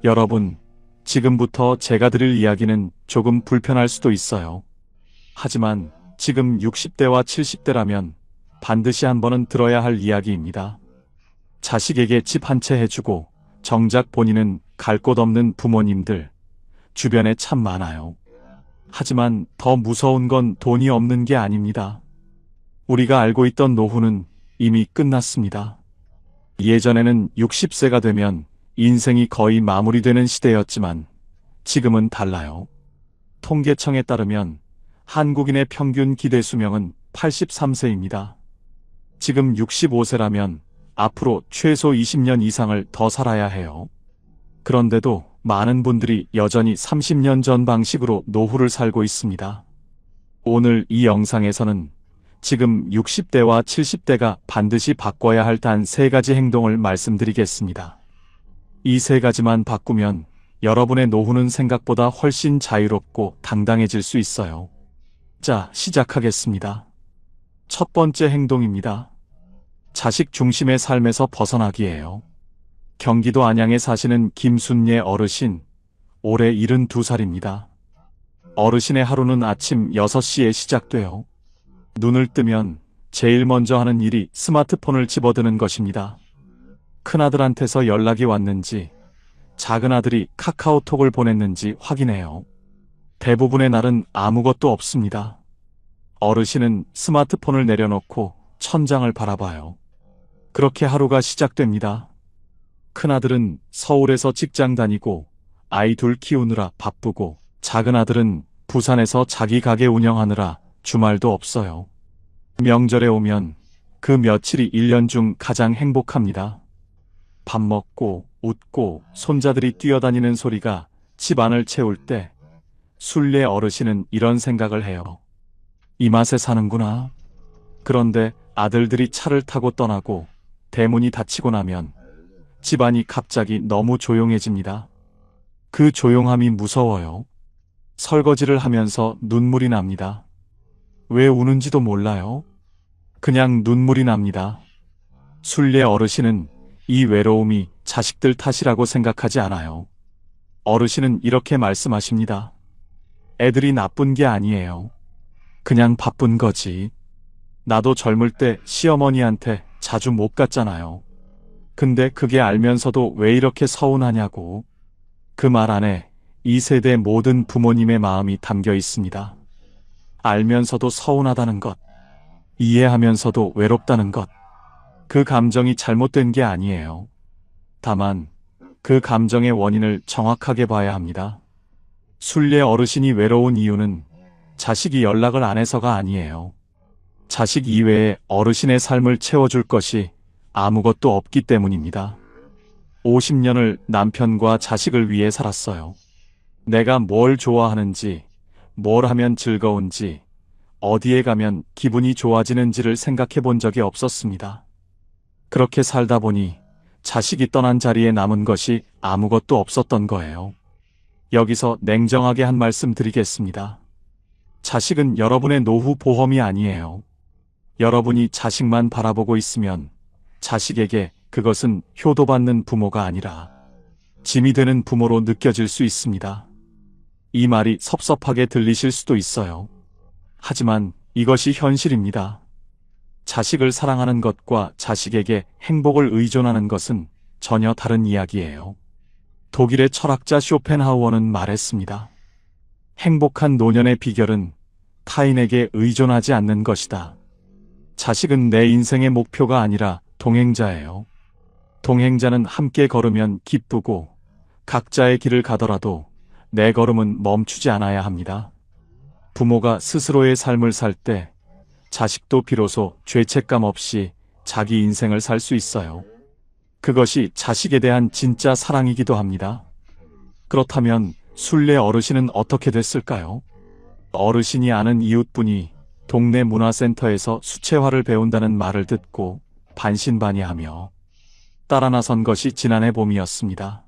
여러분, 지금부터 제가 드릴 이야기는 조금 불편할 수도 있어요. 하지만 지금 60대와 70대라면 반드시 한 번은 들어야 할 이야기입니다. 자식에게 집 한 채 해주고 정작 본인은 갈 곳 없는 부모님들, 주변에 참 많아요. 하지만 더 무서운 건 돈이 없는 게 아닙니다. 우리가 알고 있던 노후는 이미 끝났습니다. 예전에는 60세가 되면 인생이 거의 마무리되는 시대였지만 지금은 달라요. 통계청에 따르면 한국인의 평균 기대 수명은 83세입니다. 지금 65세라면 앞으로 최소 20년 이상을 더 살아야 해요. 그런데도 많은 분들이 여전히 30년 전 방식으로 노후를 살고 있습니다. 오늘 이 영상에서는 지금 60대와 70대가 반드시 바꿔야 할 단 3가지 행동을 말씀드리겠습니다. 이 3가지만 바꾸면 여러분의 노후는 생각보다 훨씬 자유롭고 당당해질 수 있어요. 자, 시작하겠습니다. 첫 번째 행동입니다. 자식 중심의 삶에서 벗어나기예요. 경기도 안양에 사시는 김순예 어르신, 올해 72살입니다. 어르신의 하루는 아침 6시에 시작돼요. 눈을 뜨면 제일 먼저 하는 일이 스마트폰을 집어드는 것입니다. 큰아들한테서 연락이 왔는지, 작은아들이 카카오톡을 보냈는지 확인해요. 대부분의 날은 아무것도 없습니다. 어르신은 스마트폰을 내려놓고 천장을 바라봐요. 그렇게 하루가 시작됩니다. 큰아들은 서울에서 직장 다니고 아이 둘 키우느라 바쁘고, 작은아들은 부산에서 자기 가게 운영하느라 주말도 없어요. 명절에 오면 그 며칠이 1년 중 가장 행복합니다. 밥 먹고 웃고 손자들이 뛰어다니는 소리가 집 안을 채울 때 순례 어르신은 이런 생각을 해요. 이 맛에 사는구나. 그런데 아들들이 차를 타고 떠나고 대문이 닫히고 나면 집안이 갑자기 너무 조용해집니다. 그 조용함이 무서워요. 설거지를 하면서 눈물이 납니다. 왜 우는지도 몰라요. 그냥 눈물이 납니다. 순례 어르신은 이 외로움이 자식들 탓이라고 생각하지 않아요. 어르신은 이렇게 말씀하십니다. 애들이 나쁜 게 아니에요. 그냥 바쁜 거지. 나도 젊을 때 시어머니한테 자주 못 갔잖아요. 근데 그게 알면서도 왜 이렇게 서운하냐고. 그 말 안에 이 세대 모든 부모님의 마음이 담겨 있습니다. 알면서도 서운하다는 것, 이해하면서도 외롭다는 것, 그 감정이 잘못된 게 아니에요. 다만 그 감정의 원인을 정확하게 봐야 합니다. 순례 어르신이 외로운 이유는 자식이 연락을 안 해서가 아니에요. 자식 이외에 어르신의 삶을 채워줄 것이 아무것도 없기 때문입니다. 50년을 남편과 자식을 위해 살았어요. 내가 뭘 좋아하는지, 뭘 하면 즐거운지, 어디에 가면 기분이 좋아지는지를 생각해 본 적이 없었습니다. 그렇게 살다 보니 자식이 떠난 자리에 남은 것이 아무것도 없었던 거예요. 여기서 냉정하게 한 말씀 드리겠습니다. 자식은 여러분의 노후 보험이 아니에요. 여러분이 자식만 바라보고 있으면 자식에게 그것은 효도받는 부모가 아니라 짐이 되는 부모로 느껴질 수 있습니다. 이 말이 섭섭하게 들리실 수도 있어요. 하지만 이것이 현실입니다. 자식을 사랑하는 것과 자식에게 행복을 의존하는 것은 전혀 다른 이야기예요. 독일의 철학자 쇼펜하우어는 말했습니다. 행복한 노년의 비결은 타인에게 의존하지 않는 것이다. 자식은 내 인생의 목표가 아니라 동행자예요. 동행자는 함께 걸으면 기쁘고 각자의 길을 가더라도 내 걸음은 멈추지 않아야 합니다. 부모가 스스로의 삶을 살 때 자식도 비로소 죄책감 없이 자기 인생을 살 수 있어요. 그것이 자식에 대한 진짜 사랑이기도 합니다. 그렇다면 순례 어르신은 어떻게 됐을까요? 어르신이 아는 이웃분이 동네 문화센터에서 수채화를 배운다는 말을 듣고 반신반의하며 따라 나선 것이 지난해 봄이었습니다.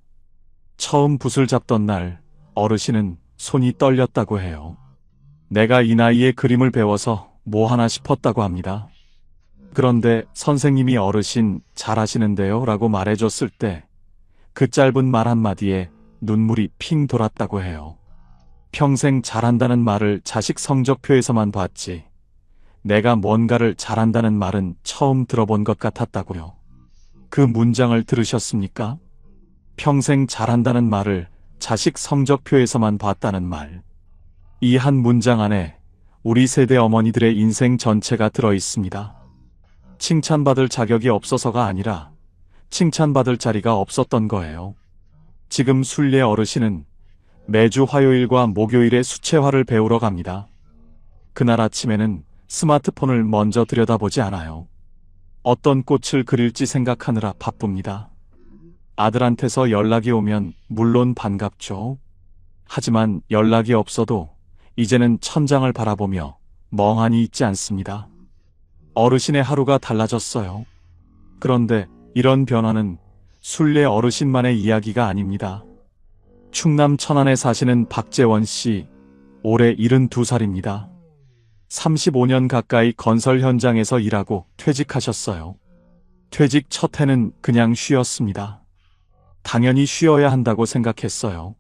처음 붓을 잡던 날 어르신은 손이 떨렸다고 해요. 내가 이 나이에 그림을 배워서 뭐 하나 싶었다고 합니다. 그런데 선생님이 어르신 잘하시는데요 라고 말해줬을 때 그 짧은 말 한마디에 눈물이 핑 돌았다고 해요. 평생 잘한다는 말을 자식 성적표에서만 봤지, 내가 뭔가를 잘한다는 말은 처음 들어본 것 같았다고요. 그 문장을 들으셨습니까? 평생 잘한다는 말을 자식 성적표에서만 봤다는 말. 이 한 문장 안에 우리 세대 어머니들의 인생 전체가 들어 있습니다. 칭찬받을 자격이 없어서가 아니라 칭찬받을 자리가 없었던 거예요. 지금 순례 어르신은 매주 화요일과 목요일에 수채화를 배우러 갑니다. 그날 아침에는 스마트폰을 먼저 들여다보지 않아요. 어떤 꽃을 그릴지 생각하느라 바쁩니다. 아들한테서 연락이 오면 물론 반갑죠. 하지만 연락이 없어도 이제는 천장을 바라보며 멍하니 있지 않습니다. 어르신의 하루가 달라졌어요. 그런데 이런 변화는 순례 어르신만의 이야기가 아닙니다. 충남 천안에 사시는 박재원 씨, 올해 72살입니다. 35년 가까이 건설 현장에서 일하고 퇴직하셨어요. 퇴직 첫 해는 그냥 쉬었습니다. 당연히 쉬어야 한다고 생각했어요.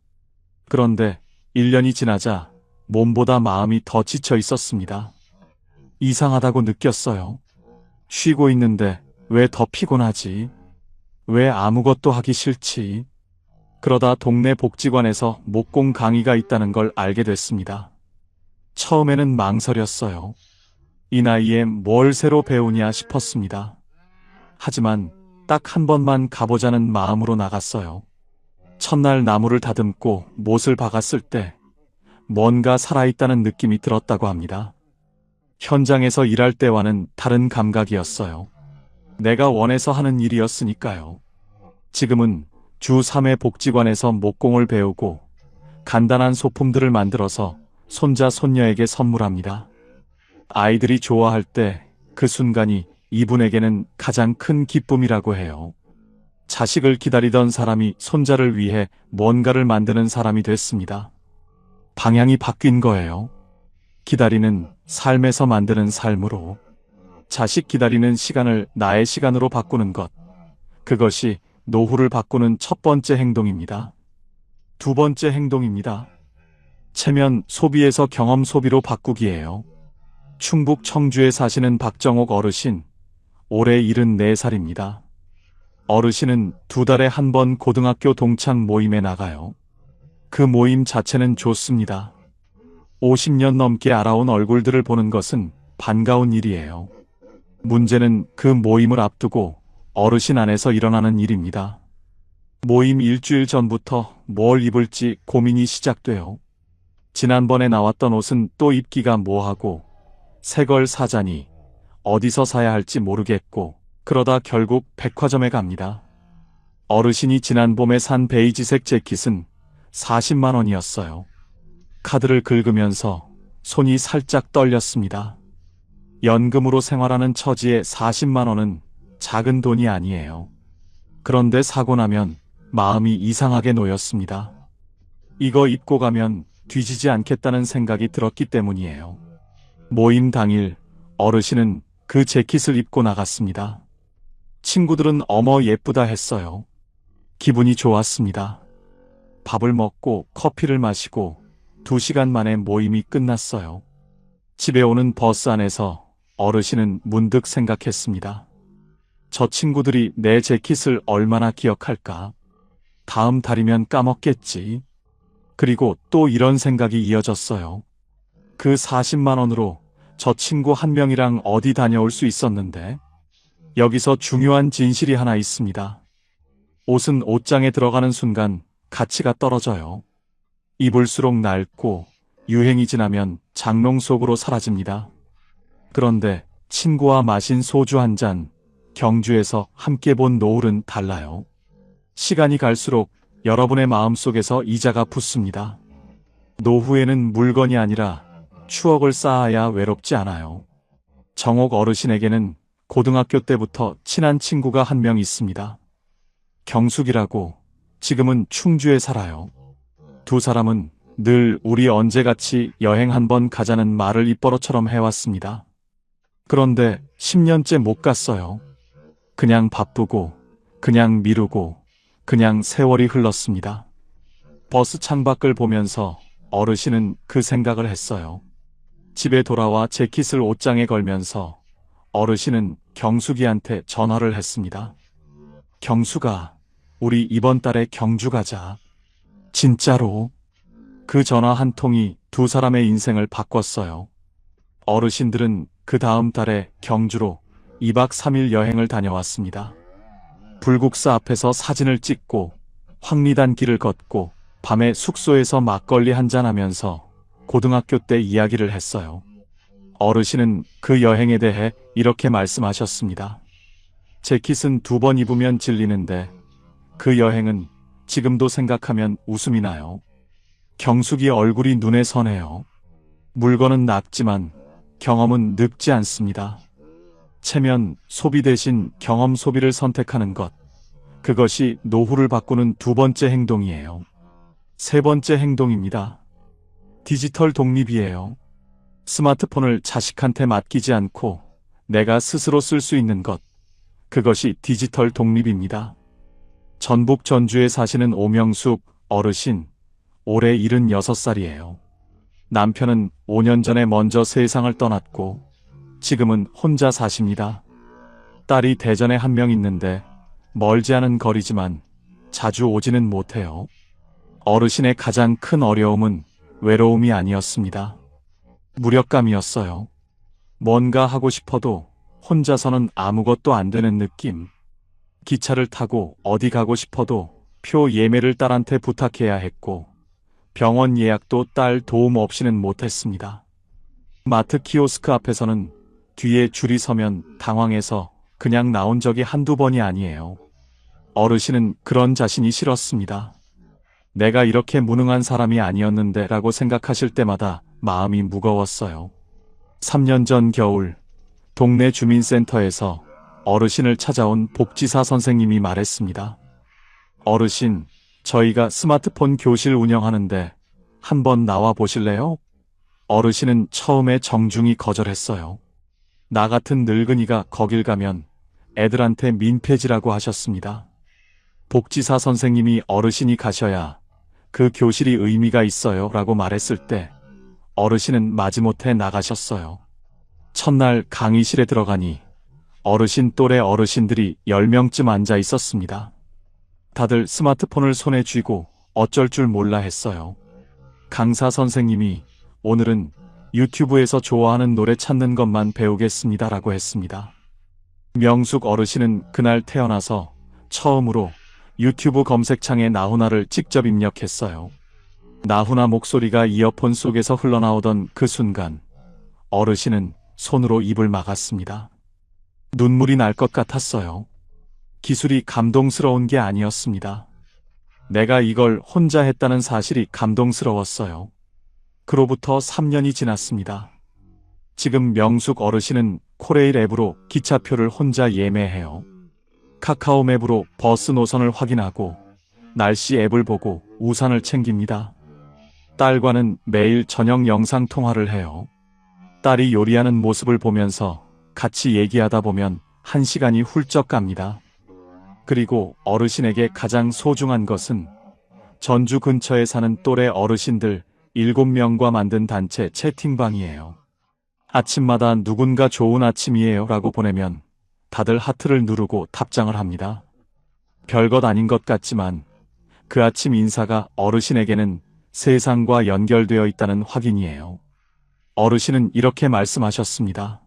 그런데 1년이 지나자 몸보다 마음이 더 지쳐 있었습니다. 이상하다고 느꼈어요. 쉬고 있는데 왜 더 피곤하지? 왜 아무것도 하기 싫지? 그러다 동네 복지관에서 목공 강의가 있다는 걸 알게 됐습니다. 처음에는 망설였어요. 이 나이에 뭘 새로 배우냐 싶었습니다. 하지만 딱 한 번만 가보자는 마음으로 나갔어요. 첫날 나무를 다듬고 못을 박았을 때 뭔가 살아있다는 느낌이 들었다고 합니다. 현장에서 일할 때와는 다른 감각이었어요. 내가 원해서 하는 일이었으니까요. 지금은 주 3회 복지관에서 목공을 배우고 간단한 소품들을 만들어서 손자 손녀에게 선물합니다. 아이들이 좋아할 때 그 순간이 이분에게는 가장 큰 기쁨이라고 해요. 자식을 기다리던 사람이 손자를 위해 뭔가를 만드는 사람이 됐습니다. 방향이 바뀐 거예요. 기다리는 삶에서 만드는 삶으로. 자식 기다리는 시간을 나의 시간으로 바꾸는 것. 그것이 노후를 바꾸는 첫 번째 행동입니다. 두 번째 행동입니다. 체면 소비에서 경험 소비로 바꾸기예요. 충북 청주에 사시는 박정옥 어르신, 올해 74살입니다. 어르신은 2달에 한 번 고등학교 동창 모임에 나가요. 그 모임 자체는 좋습니다. 50년 넘게 알아온 얼굴들을 보는 것은 반가운 일이에요. 문제는 그 모임을 앞두고 어르신 안에서 일어나는 일입니다. 모임 일주일 전부터 뭘 입을지 고민이 시작돼요. 지난번에 나왔던 옷은 또 입기가 뭐하고, 새 걸 사자니 어디서 사야 할지 모르겠고, 그러다 결국 백화점에 갑니다. 어르신이 지난 봄에 산 베이지색 재킷은 40만 원이었어요. 카드를 긁으면서 손이 살짝 떨렸습니다. 연금으로 생활하는 처지에 40만 원은 작은 돈이 아니에요. 그런데 사고 나면 마음이 이상하게 놓였습니다. 이거 입고 가면 뒤지지 않겠다는 생각이 들었기 때문이에요. 모임 당일 어르신은 그 재킷을 입고 나갔습니다. 친구들은 어머 예쁘다 했어요. 기분이 좋았습니다. 밥을 먹고 커피를 마시고 2시간 만에 모임이 끝났어요. 집에 오는 버스 안에서 어르신은 문득 생각했습니다. 저 친구들이 내 재킷을 얼마나 기억할까? 다음 달이면 까먹겠지. 그리고 또 이런 생각이 이어졌어요. 그 40만 원으로 저 친구 한 명이랑 어디 다녀올 수 있었는데. 여기서 중요한 진실이 하나 있습니다. 옷은 옷장에 들어가는 순간 가치가 떨어져요. 입을수록 낡고 유행이 지나면 장롱 속으로 사라집니다. 그런데 친구와 마신 소주 한 잔, 경주에서 함께 본 노을은 달라요. 시간이 갈수록 여러분의 마음속에서 이자가 붙습니다. 노후에는 물건이 아니라 추억을 쌓아야 외롭지 않아요. 정옥 어르신에게는 고등학교 때부터 친한 친구가 한 명 있습니다. 경숙이라고. 지금은 충주에 살아요. 두 사람은 늘 우리 언제같이 여행 한번 가자는 말을 입버릇처럼 해왔습니다. 그런데 10년째 못 갔어요. 그냥 바쁘고, 그냥 미루고, 그냥 세월이 흘렀습니다. 버스 창밖을 보면서 어르신은 그 생각을 했어요. 집에 돌아와 재킷을 옷장에 걸면서 어르신은 경숙이한테 전화를 했습니다. 경숙아, 우리 이번 달에 경주 가자. 진짜로? 그 전화 한 통이 두 사람의 인생을 바꿨어요. 어르신들은 그 다음 달에 경주로 2박 3일 여행을 다녀왔습니다. 불국사 앞에서 사진을 찍고 황리단 길을 걷고 밤에 숙소에서 막걸리 한잔하면서 고등학교 때 이야기를 했어요. 어르신은 그 여행에 대해 이렇게 말씀하셨습니다. 재킷은 2번 입으면 질리는데 그 여행은 지금도 생각하면 웃음이 나요. 경숙이 얼굴이 눈에 선해요. 물건은 낡지만 경험은 늙지 않습니다. 체면 소비 대신 경험 소비를 선택하는 것. 그것이 노후를 바꾸는 두 번째 행동이에요. 세 번째 행동입니다. 디지털 독립이에요. 스마트폰을 자식한테 맡기지 않고 내가 스스로 쓸 수 있는 것. 그것이 디지털 독립입니다. 전북 전주에 사시는 오명숙 어르신, 올해 76살이에요. 남편은 5년 전에 먼저 세상을 떠났고 지금은 혼자 사십니다. 딸이 대전에 한 명 있는데 멀지 않은 거리지만 자주 오지는 못해요. 어르신의 가장 큰 어려움은 외로움이 아니었습니다. 무력감이었어요. 뭔가 하고 싶어도 혼자서는 아무것도 안 되는 느낌. 기차를 타고 어디 가고 싶어도 표 예매를 딸한테 부탁해야 했고 병원 예약도 딸 도움 없이는 못했습니다. 마트 키오스크 앞에서는 뒤에 줄이 서면 당황해서 그냥 나온 적이 한두 번이 아니에요. 어르신은 그런 자신이 싫었습니다. 내가 이렇게 무능한 사람이 아니었는데 라고 생각하실 때마다 마음이 무거웠어요. 3년 전 겨울 동네 주민센터에서 어르신을 찾아온 복지사 선생님이 말했습니다. 어르신, 저희가 스마트폰 교실 운영하는데 한번 나와 보실래요? 어르신은 처음에 정중히 거절했어요. 나 같은 늙은이가 거길 가면 애들한테 민폐지라고 하셨습니다. 복지사 선생님이 어르신이 가셔야 그 교실이 의미가 있어요 라고 말했을 때 어르신은 마지못해 나가셨어요. 첫날 강의실에 들어가니 어르신 또래 어르신들이 10명쯤 앉아 있었습니다. 다들 스마트폰을 손에 쥐고 어쩔 줄 몰라 했어요. 강사 선생님이 오늘은 유튜브에서 좋아하는 노래 찾는 것만 배우겠습니다 라고 했습니다. 명숙 어르신은 그날 태어나서 처음으로 유튜브 검색창에 나훈아를 직접 입력했어요. 나훈아 목소리가 이어폰 속에서 흘러나오던 그 순간 어르신은 손으로 입을 막았습니다. 눈물이 날 것 같았어요. 기술이 감동스러운 게 아니었습니다. 내가 이걸 혼자 했다는 사실이 감동스러웠어요. 그로부터 3년이 지났습니다. 지금 명숙 어르신은 코레일 앱으로 기차표를 혼자 예매해요. 카카오 맵으로 버스 노선을 확인하고 날씨 앱을 보고 우산을 챙깁니다. 딸과는 매일 저녁 영상 통화를 해요. 딸이 요리하는 모습을 보면서 같이 얘기하다 보면 1시간이 훌쩍 갑니다. 그리고 어르신에게 가장 소중한 것은 전주 근처에 사는 또래 어르신들 7명과 만든 단체 채팅방이에요. 아침마다 누군가 좋은 아침이에요 라고 보내면 다들 하트를 누르고 답장을 합니다. 별것 아닌 것 같지만 그 아침 인사가 어르신에게는 세상과 연결되어 있다는 확인이에요. 어르신은 이렇게 말씀하셨습니다.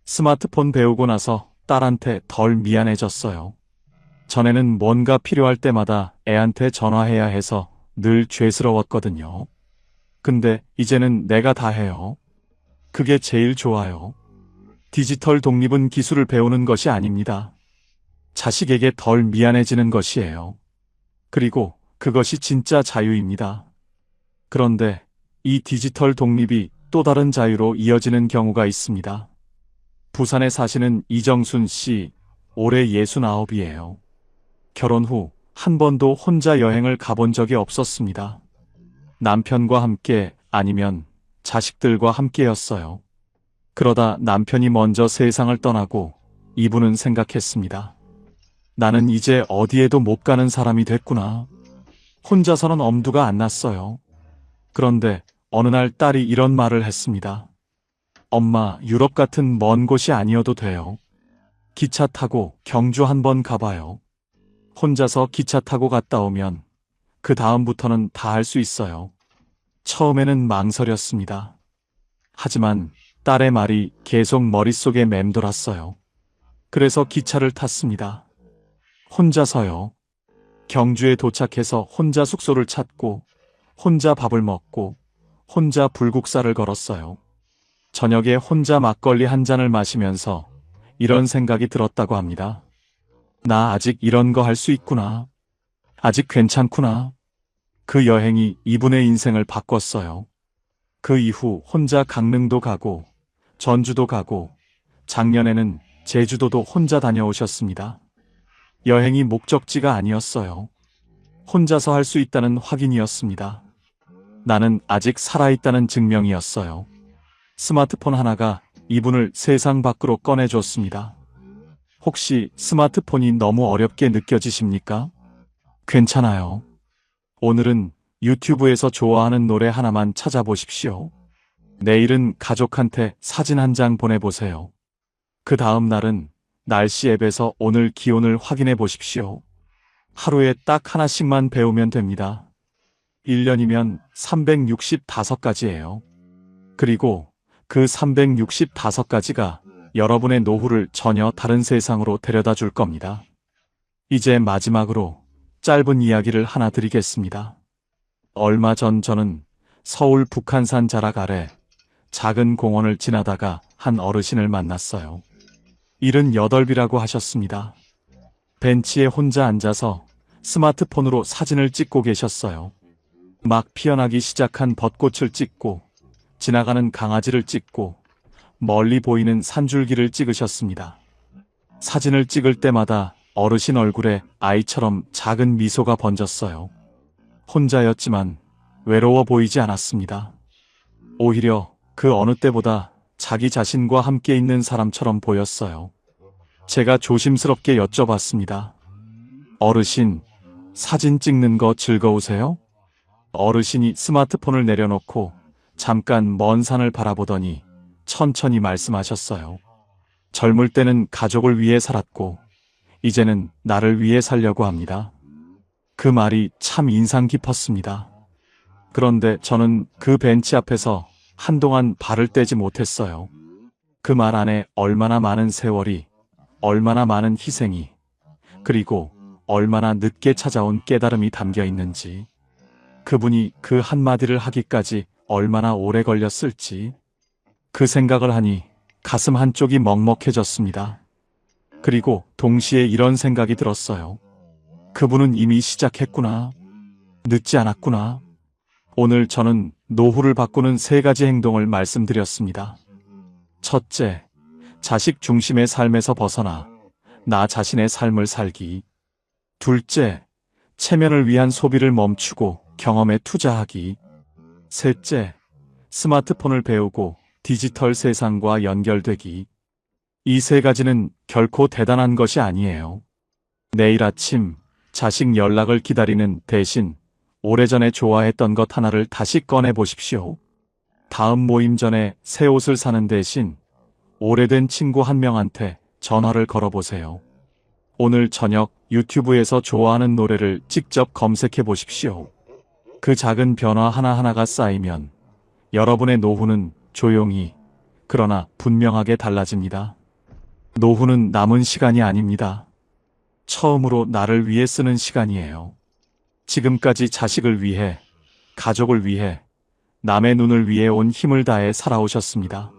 스마트폰 배우고 나서 딸한테 덜 미안해졌어요. 전에는 뭔가 필요할 때마다 애한테 전화해야 해서 늘 죄스러웠거든요. 근데 이제는 내가 다 해요. 그게 제일 좋아요. 디지털 독립은 기술을 배우는 것이 아닙니다. 자식에게 덜 미안해지는 것이에요. 그리고 그것이 진짜 자유입니다. 그런데 이 디지털 독립이 또 다른 자유로 이어지는 경우가 있습니다. 부산에 사시는 이정순 씨, 올해 69이에요. 결혼 후 한 번도 혼자 여행을 가본 적이 없었습니다. 남편과 함께 아니면 자식들과 함께였어요. 그러다 남편이 먼저 세상을 떠나고 이분은 생각했습니다. 나는 이제 어디에도 못 가는 사람이 됐구나. 혼자서는 엄두가 안 났어요. 그런데 어느 날 딸이 이런 말을 했습니다. 엄마, 유럽 같은 먼 곳이 아니어도 돼요. 기차 타고 경주 한번 가봐요. 혼자서 기차 타고 갔다 오면 그 다음부터는 다 할 수 있어요. 처음에는 망설였습니다. 하지만 딸의 말이 계속 머릿속에 맴돌았어요. 그래서 기차를 탔습니다. 혼자서요. 경주에 도착해서 혼자 숙소를 찾고, 혼자 밥을 먹고, 혼자 불국사를 걸었어요. 저녁에 혼자 막걸리 한 잔을 마시면서 이런 생각이 들었다고 합니다. 나 아직 이런 거 할 수 있구나. 아직 괜찮구나. 그 여행이 이분의 인생을 바꿨어요. 그 이후 혼자 강릉도 가고, 전주도 가고, 작년에는 제주도도 혼자 다녀오셨습니다. 여행이 목적지가 아니었어요. 혼자서 할 수 있다는 확인이었습니다. 나는 아직 살아있다는 증명이었어요. 스마트폰 하나가 이분을 세상 밖으로 꺼내줬습니다. 혹시 스마트폰이 너무 어렵게 느껴지십니까? 괜찮아요. 오늘은 유튜브에서 좋아하는 노래 하나만 찾아보십시오. 내일은 가족한테 사진 한 장 보내보세요. 그 다음 날은 날씨 앱에서 오늘 기온을 확인해 보십시오. 하루에 딱 하나씩만 배우면 됩니다. 1년이면 365가지예요. 그리고 그 365가지가 여러분의 노후를 전혀 다른 세상으로 데려다 줄 겁니다. 이제 마지막으로 짧은 이야기를 하나 드리겠습니다. 얼마 전 저는 서울 북한산 자락 아래 작은 공원을 지나다가 한 어르신을 만났어요. 78이라고 하셨습니다. 벤치에 혼자 앉아서 스마트폰으로 사진을 찍고 계셨어요. 막 피어나기 시작한 벚꽃을 찍고, 지나가는 강아지를 찍고, 멀리 보이는 산줄기를 찍으셨습니다. 사진을 찍을 때마다 어르신 얼굴에 아이처럼 작은 미소가 번졌어요. 혼자였지만 외로워 보이지 않았습니다. 오히려 그 어느 때보다 자기 자신과 함께 있는 사람처럼 보였어요. 제가 조심스럽게 여쭤봤습니다. 어르신, 사진 찍는 거 즐거우세요? 어르신이 스마트폰을 내려놓고 잠깐 먼 산을 바라보더니 천천히 말씀하셨어요. 젊을 때는 가족을 위해 살았고, 이제는 나를 위해 살려고 합니다. 그 말이 참 인상 깊었습니다. 그런데 저는 그 벤치 앞에서 한동안 발을 떼지 못했어요. 그 말 안에 얼마나 많은 세월이, 얼마나 많은 희생이, 그리고 얼마나 늦게 찾아온 깨달음이 담겨 있는지, 그분이 그 한마디를 하기까지 얼마나 오래 걸렸을지, 그 생각을 하니 가슴 한쪽이 먹먹해졌습니다. 그리고 동시에 이런 생각이 들었어요. 그분은 이미 시작했구나. 늦지 않았구나. 오늘 저는 노후를 바꾸는 3가지 행동을 말씀드렸습니다. 첫째, 자식 중심의 삶에서 벗어나 나 자신의 삶을 살기. 둘째, 체면을 위한 소비를 멈추고 경험에 투자하기. 셋째, 스마트폰을 배우고 디지털 세상과 연결되기. 이 3가지는 결코 대단한 것이 아니에요. 내일 아침 자식 연락을 기다리는 대신 오래전에 좋아했던 것 하나를 다시 꺼내 보십시오. 다음 모임 전에 새 옷을 사는 대신 오래된 친구 한 명한테 전화를 걸어보세요. 오늘 저녁 유튜브에서 좋아하는 노래를 직접 검색해 보십시오. 그 작은 변화 하나하나가 쌓이면 여러분의 노후는 조용히, 그러나 분명하게 달라집니다. 노후는 남은 시간이 아닙니다. 처음으로 나를 위해 쓰는 시간이에요. 지금까지 자식을 위해, 가족을 위해, 남의 눈을 위해 온 힘을 다해 살아오셨습니다.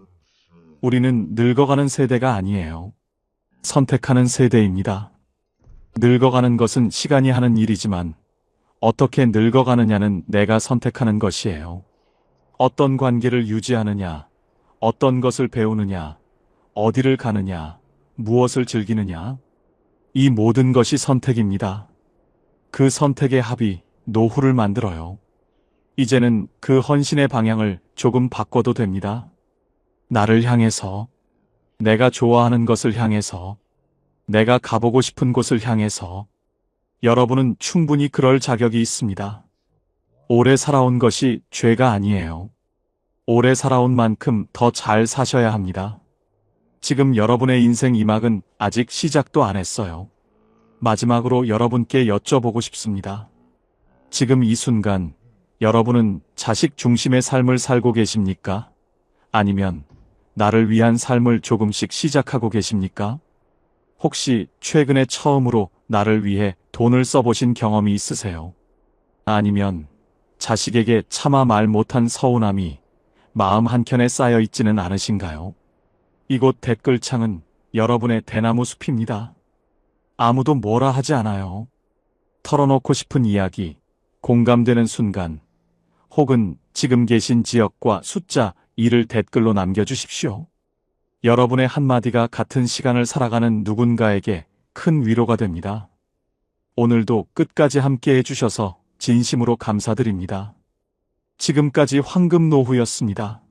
우리는 늙어가는 세대가 아니에요. 선택하는 세대입니다. 늙어가는 것은 시간이 하는 일이지만 어떻게 늙어가느냐는 내가 선택하는 것이에요. 어떤 관계를 유지하느냐, 어떤 것을 배우느냐, 어디를 가느냐, 무엇을 즐기느냐, 이 모든 것이 선택입니다. 그 선택의 합이 노후를 만들어요. 이제는 그 헌신의 방향을 조금 바꿔도 됩니다. 나를 향해서, 내가 좋아하는 것을 향해서, 내가 가보고 싶은 곳을 향해서, 여러분은 충분히 그럴 자격이 있습니다. 오래 살아온 것이 죄가 아니에요. 오래 살아온 만큼 더 잘 사셔야 합니다. 지금 여러분의 인생 2막은 아직 시작도 안 했어요. 마지막으로 여러분께 여쭤보고 싶습니다. 지금 이 순간 여러분은 자식 중심의 삶을 살고 계십니까? 아니면 나를 위한 삶을 조금씩 시작하고 계십니까? 혹시 최근에 처음으로 나를 위해 돈을 써보신 경험이 있으세요? 아니면 자식에게 차마 말 못한 서운함이 마음 한켠에 쌓여 있지는 않으신가요? 이곳 댓글창은 여러분의 대나무 숲입니다. 아무도 뭐라 하지 않아요. 털어놓고 싶은 이야기, 공감되는 순간, 혹은 지금 계신 지역과 숫자 2를 댓글로 남겨주십시오. 여러분의 한마디가 같은 시간을 살아가는 누군가에게 큰 위로가 됩니다. 오늘도 끝까지 함께 해주셔서 진심으로 감사드립니다. 지금까지 황금노후였습니다.